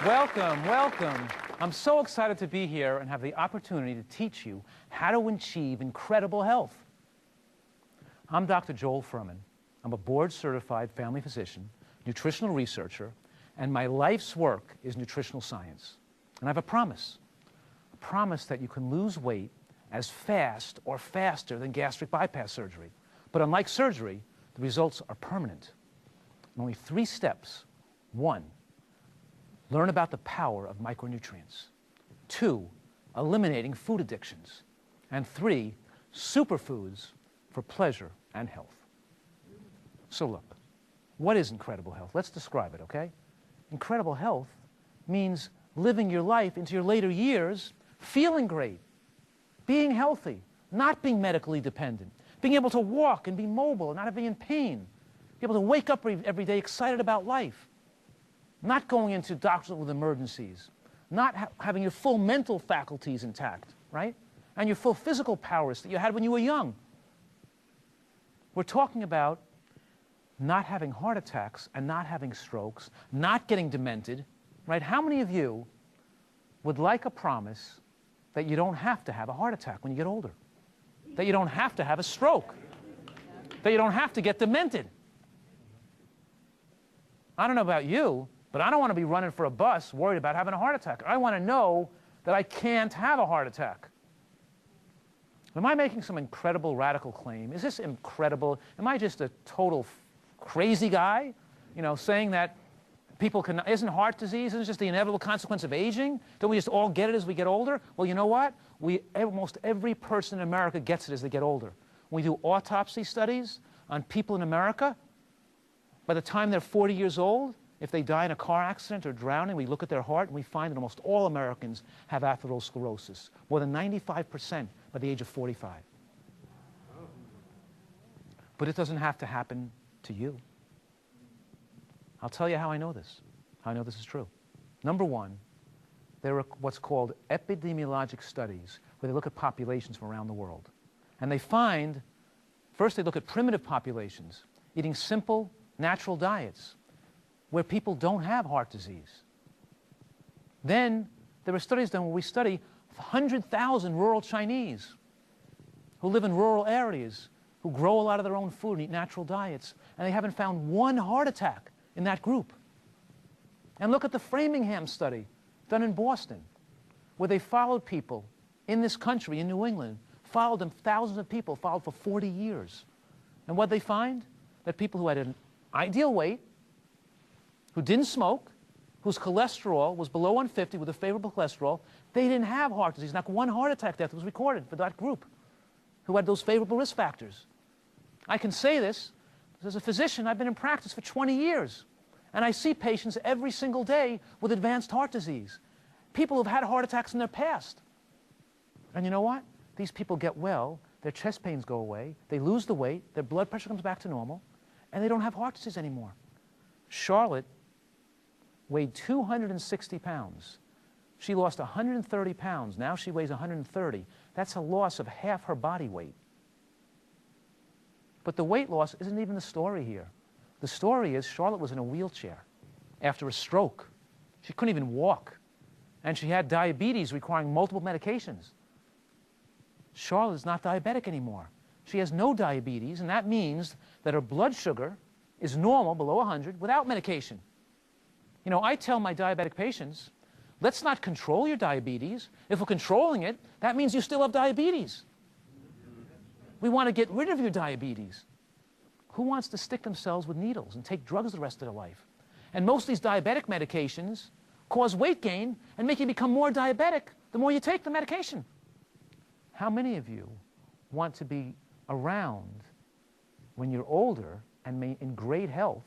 Welcome, welcome. I'm so excited to be here and have the opportunity to teach you how to achieve incredible health. I'm Dr. Joel Fuhrman. I'm a board-certified family physician, nutritional researcher, and my life's work is nutritional science. And I have a promise that you can lose weight as fast or faster than gastric bypass surgery. But unlike surgery, the results are permanent. In only 3 steps. 1, learn about the power of micronutrients. 2, eliminating food addictions. And 3, superfoods for pleasure and health. So look, what is incredible health? Let's describe it, okay? Incredible health means living your life into your later years, feeling great, being healthy, not being medically dependent, being able to walk and be mobile and not being in pain, be able to wake up every day excited about life, not going into doctors with emergencies, not having your full mental faculties intact, right? And your full physical powers that you had when you were young. We're talking about not having heart attacks and not having strokes, not getting demented, right? How many of you would like a promise that you don't have to have a heart attack when you get older? That you don't have to have a stroke? That you don't have to get demented? I don't know about you, but I don't want to be running for a bus worried about having a heart attack. I want to know that I can't have a heart attack. Am I making some incredible radical claim? Is this incredible? Am I just a total crazy guy, you know, saying that people can, isn't heart disease, isn't just the inevitable consequence of aging? Don't we just all get it as we get older? Well, you know what? Almost every person in America gets it as they get older. When we do autopsy studies on people in America, by the time they're 40 years old, if they die in a car accident or drowning, we look at their heart and we find that almost all Americans have atherosclerosis, more than 95% by the age of 45. But it doesn't have to happen to you. I'll tell you how I know this, how I know this is true. Number one, there are what's called epidemiologic studies where they look at populations from around the world. And they find, first they look at primitive populations, eating simple, natural diets where people don't have heart disease. Then there are studies done where we study 100,000 rural Chinese who live in rural areas, who grow a lot of their own food and eat natural diets, and they haven't found one heart attack in that group. And look at the Framingham study done in Boston, where they followed people in this country, in New England, followed them, thousands of people, followed for 40 years. And what they find? That people who had an ideal weight, who didn't smoke, whose cholesterol was below 150 with a favorable cholesterol, they didn't have heart disease. Not one heart attack death was recorded for that group who had those favorable risk factors. I can say this as a physician. I've been in practice for 20 years, and I see patients every single day with advanced heart disease, people who've had heart attacks in their past. And you know what? These people get well, their chest pains go away, they lose the weight, their blood pressure comes back to normal, and they don't have heart disease anymore. Charlotte weighed 260 pounds. She lost 130 pounds. Now she weighs 130. That's a loss of half her body weight. But the weight loss isn't even the story here. The story is Charlotte was in a wheelchair after a stroke. She couldn't even walk. And she had diabetes requiring multiple medications. Charlotte is not diabetic anymore. She has no diabetes, and that means that her blood sugar is normal, below 100, without medication. You know, I tell my diabetic patients, let's not control your diabetes. If we're controlling it, that means you still have diabetes. We want to get rid of your diabetes. Who wants to stick themselves with needles and take drugs the rest of their life? And most of these diabetic medications cause weight gain and make you become more diabetic the more you take the medication. How many of you want to be around when you're older and in great health,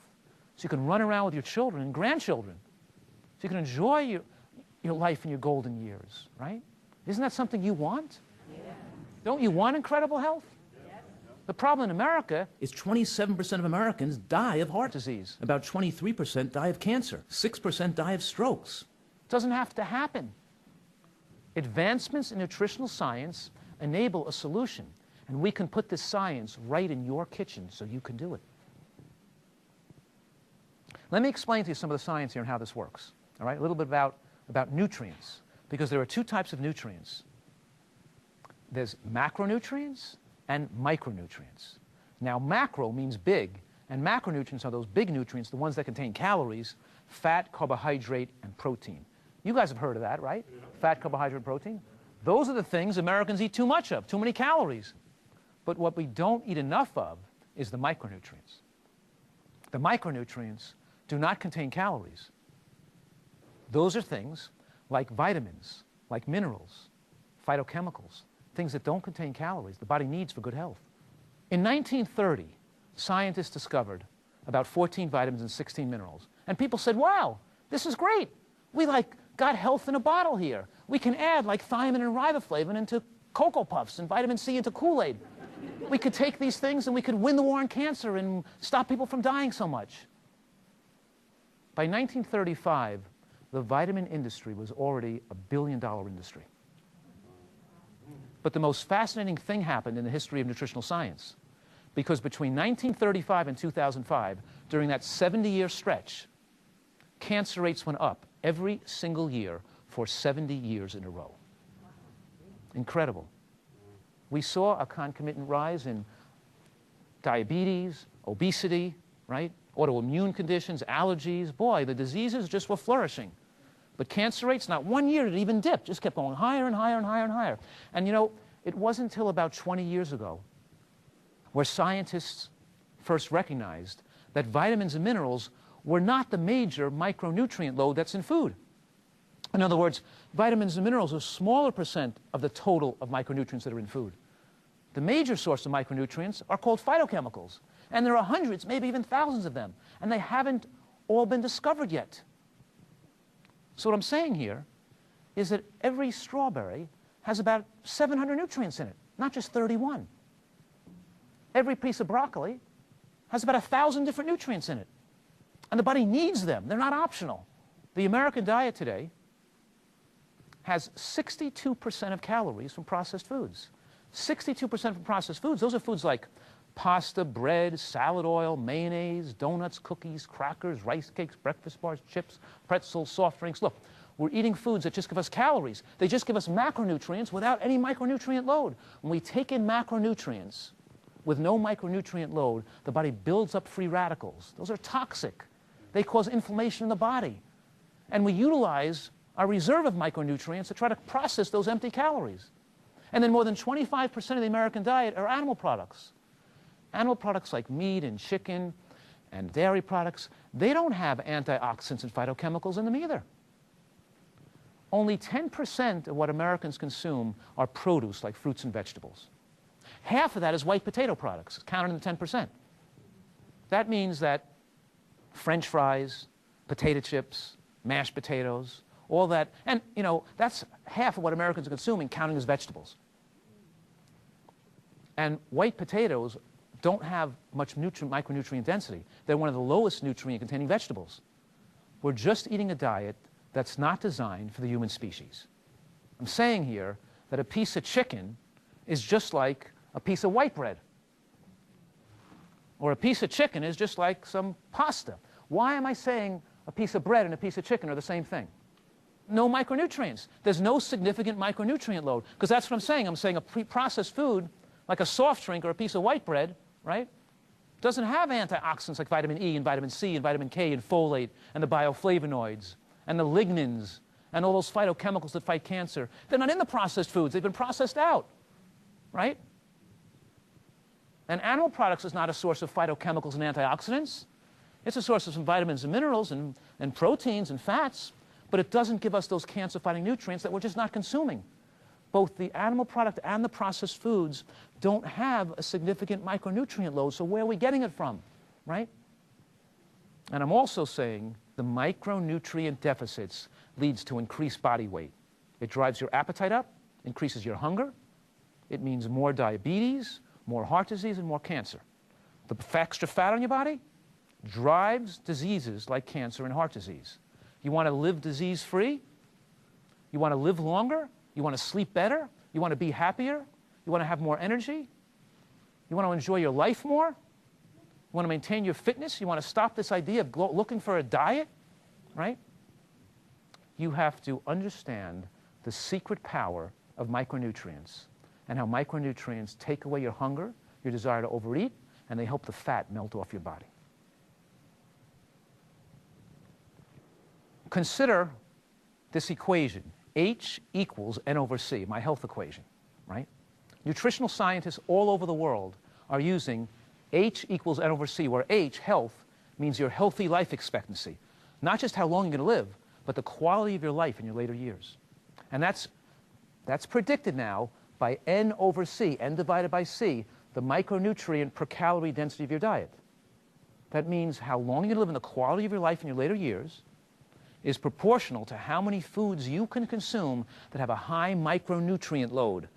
so you can run around with your children and grandchildren, so you can enjoy your life in your golden years, right? Isn't that something you want? Yeah. Don't you want incredible health? Yes. The problem in America is 27% of Americans die of heart disease. About 23% die of cancer. 6% die of strokes. It doesn't have to happen. Advancements in nutritional science enable a solution, and we can put this science right in your kitchen so you can do it. Let me explain to you some of the science here and how this works. all right? A little bit about nutrients, because there are two types of nutrients. There's macronutrients and micronutrients. Now, macro means big, and macronutrients are those big nutrients, the ones that contain calories, fat, carbohydrate, and protein. You guys have heard of that, right? Yeah. Fat, carbohydrate, protein. Those are the things Americans eat too much of, too many calories. But what we don't eat enough of is the micronutrients. The micronutrients do not contain calories. Those are things like vitamins, like minerals, phytochemicals, things that don't contain calories the body needs for good health. In 1930, scientists discovered about 14 vitamins and 16 minerals. And people said, wow, this is great. We got health in a bottle here. We can add like thiamine and riboflavin into Cocoa Puffs and vitamin C into Kool-Aid. We could take these things and we could win the war on cancer and stop people from dying so much. By 1935, the vitamin industry was already a billion-dollar industry. But the most fascinating thing happened in the history of nutritional science, because between 1935 and 2005, during that 70-year stretch, cancer rates went up every single year for 70 years in a row. Incredible. We saw a concomitant rise in diabetes, obesity, right? Autoimmune conditions, allergies. Boy, the diseases just were flourishing. But cancer rates, not one year did it even dip, just kept going higher and higher and higher and higher. And you know, it wasn't until about 20 years ago where scientists first recognized that vitamins and minerals were not the major micronutrient load that's in food. In other words, vitamins and minerals are a smaller percent of the total of micronutrients that are in food. The major source of micronutrients are called phytochemicals. And there are hundreds, maybe even thousands of them. And they haven't all been discovered yet. So what I'm saying here is that every strawberry has about 700 nutrients in it, not just 31. Every piece of broccoli has about 1,000 different nutrients in it. And the body needs them. They're not optional. The American diet today has 62% of calories from processed foods. 62% from processed foods. Those are foods like pasta, bread, salad oil, mayonnaise, donuts, cookies, crackers, rice cakes, breakfast bars, chips, pretzels, soft drinks. Look, we're eating foods that just give us calories. They just give us macronutrients without any micronutrient load. When we take in macronutrients with no micronutrient load, the body builds up free radicals. Those are toxic. They cause inflammation in the body. And we utilize our reserve of micronutrients to try to process those empty calories. And then more than 25% of the American diet are animal products. Animal products like meat and chicken and dairy products, they don't have antioxidants and phytochemicals in them either. Only 10% of what Americans consume are produce like fruits and vegetables. Half of that is white potato products, counted in the 10%. That means that French fries, potato chips, mashed potatoes, all that, and you know, that's half of what Americans are consuming, counting as vegetables. And white potatoes don't have much micronutrient density. They're one of the lowest nutrient-containing vegetables. We're just eating a diet that's not designed for the human species. I'm saying here that a piece of chicken is just like a piece of white bread. Or a piece of chicken is just like some pasta. Why am I saying a piece of bread and a piece of chicken are the same thing? No micronutrients. There's no significant micronutrient load. Because that's what I'm saying. I'm saying a pre-processed food, like a soft drink or a piece of white bread, right, doesn't have antioxidants like vitamin E and vitamin C and vitamin K and folate and the bioflavonoids and the lignans and all those phytochemicals that fight cancer. They're not in the processed foods. They've been processed out, right? And animal products is not a source of phytochemicals and antioxidants. It's a source of some vitamins and minerals and proteins and fats, but it doesn't give us those cancer-fighting nutrients that we're just not consuming. Both the animal product and the processed foods don't have a significant micronutrient load, so where are we getting it from, right? And I'm also saying the micronutrient deficits leads to increased body weight. It drives your appetite up, increases your hunger. It means more diabetes, more heart disease, and more cancer. The extra fat on your body drives diseases like cancer and heart disease. You want to live disease-free? You want to live longer? You want to sleep better? You want to be happier? You want to have more energy? You want to enjoy your life more? You want to maintain your fitness? You want to stop this idea of looking for a diet, right? you have to understand the secret power of micronutrients and how micronutrients take away your hunger, your desire to overeat, and they help the fat melt off your body. Consider this equation, H equals N over C, my health equation, right? Nutritional scientists all over the world are using H equals N over C, where H, health, means your healthy life expectancy. Not just how long you're going to live, but the quality of your life in your later years. And that's predicted now by N over C, N divided by C, the micronutrient per calorie density of your diet. That means how long you're going to live and the quality of your life in your later years is proportional to how many foods you can consume that have a high micronutrient load.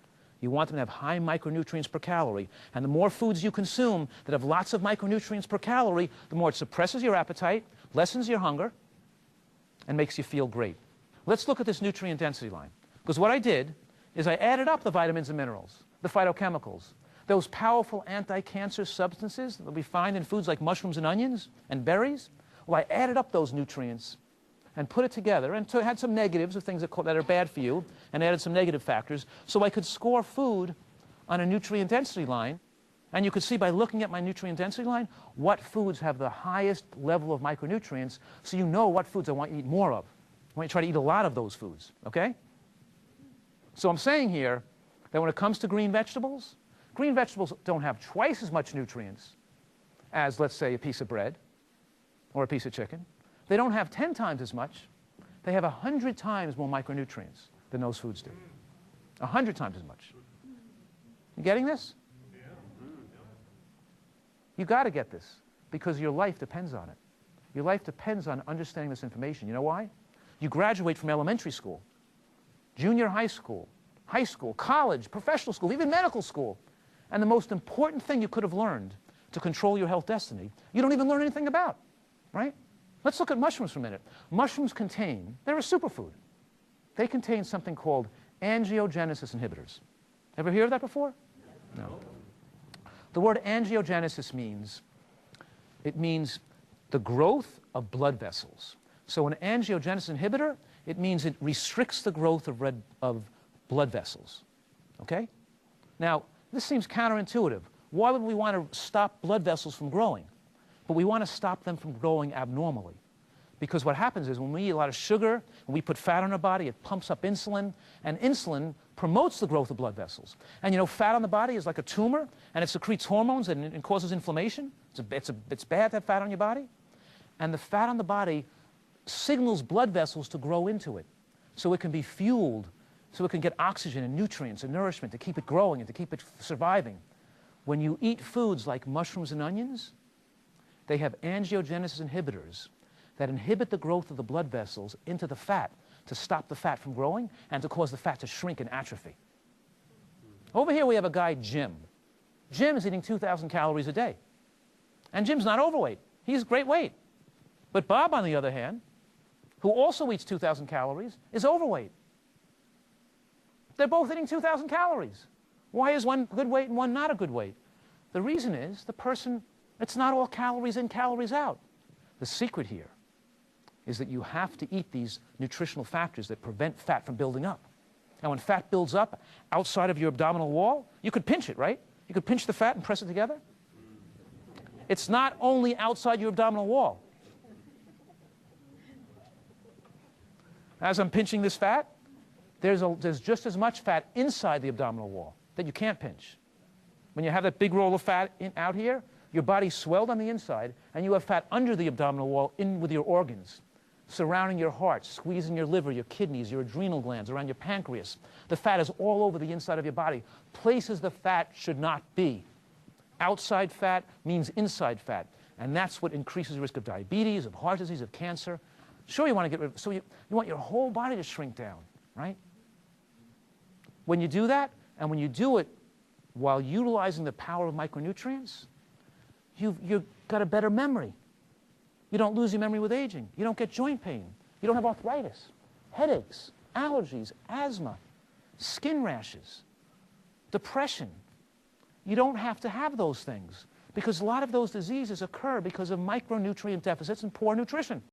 You want them to have high micronutrients per calorie. And the more foods you consume that have lots of micronutrients per calorie, the more it suppresses your appetite, lessens your hunger, and makes you feel great. Let's look at this nutrient density line. Because what I did is I added up the vitamins and minerals, the phytochemicals, those powerful anti-cancer substances that we find in foods like mushrooms and onions and berries. Well, I added up those nutrients and put it together, and so had some negatives of things that are bad for you, and added some negative factors, so I could score food on a nutrient density line. And you could see by looking at my nutrient density line what foods have the highest level of micronutrients, so you know what foods I want you to eat more of. I want you to try to eat a lot of those foods, okay? So I'm saying here that when it comes to green vegetables don't have twice as much nutrients as, let's say, a piece of bread or a piece of chicken. They don't have 10 times as much. They have 100 times more micronutrients than those foods do. 100 times as much. You getting this? You got to get this, because your life depends on it. Your life depends on understanding this information. You know why? You graduate from elementary school, junior high school, college, professional school, even medical school. And the most important thing you could have learned to control your health destiny, you don't even learn anything about, right? Let's look at mushrooms for a minute. Mushrooms contain, they're a superfood. They contain something called angiogenesis inhibitors. Ever hear of that before? No. The word angiogenesis means the growth of blood vessels. So an angiogenesis inhibitor, it means it restricts the growth of blood vessels. Okay? Now, this seems counterintuitive. Why would we want to stop blood vessels from growing? But we want to stop them from growing abnormally. Because what happens is when we eat a lot of sugar, when we put fat on our body, it pumps up insulin, and insulin promotes the growth of blood vessels. And you know, fat on the body is like a tumor, and it secretes hormones and it causes inflammation. It's bad to have fat on your body. And the fat on the body signals blood vessels to grow into it, so it can be fueled, so it can get oxygen and nutrients and nourishment to keep it growing and to keep it surviving. When you eat foods like mushrooms and onions, they have angiogenesis inhibitors that inhibit the growth of the blood vessels into the fat to stop the fat from growing and to cause the fat to shrink and atrophy. Over here we have a guy, Jim. Jim is eating 2,000 calories a day. And Jim's not overweight. He's great weight. But Bob, on the other hand, who also eats 2,000 calories, is overweight. They're both eating 2,000 calories. Why is one good weight and one not a good weight? The reason is the person, it's not all calories in, calories out. The secret here is that you have to eat these nutritional factors that prevent fat from building up. And when fat builds up outside of your abdominal wall, you could pinch it, right? You could pinch the fat and press it together. It's not only outside your abdominal wall. As I'm pinching this fat, there's just as much fat inside the abdominal wall that you can't pinch. When you have that big roll of fat out here, your body's swelled on the inside, and you have fat under the abdominal wall in with your organs, surrounding your heart, squeezing your liver, your kidneys, your adrenal glands, around your pancreas. The fat is all over the inside of your body, places the fat should not be. Outside fat means inside fat, and that's what increases the risk of diabetes, of heart disease, of cancer. Sure, you want to get rid of, so you want your whole body to shrink down, right? When you do that, and when you do it while utilizing the power of micronutrients, you've got a better memory. You don't lose your memory with aging. You don't get joint pain. You don't have arthritis, headaches, allergies, asthma, skin rashes, depression. You don't have to have those things, because a lot of those diseases occur because of micronutrient deficits and poor nutrition.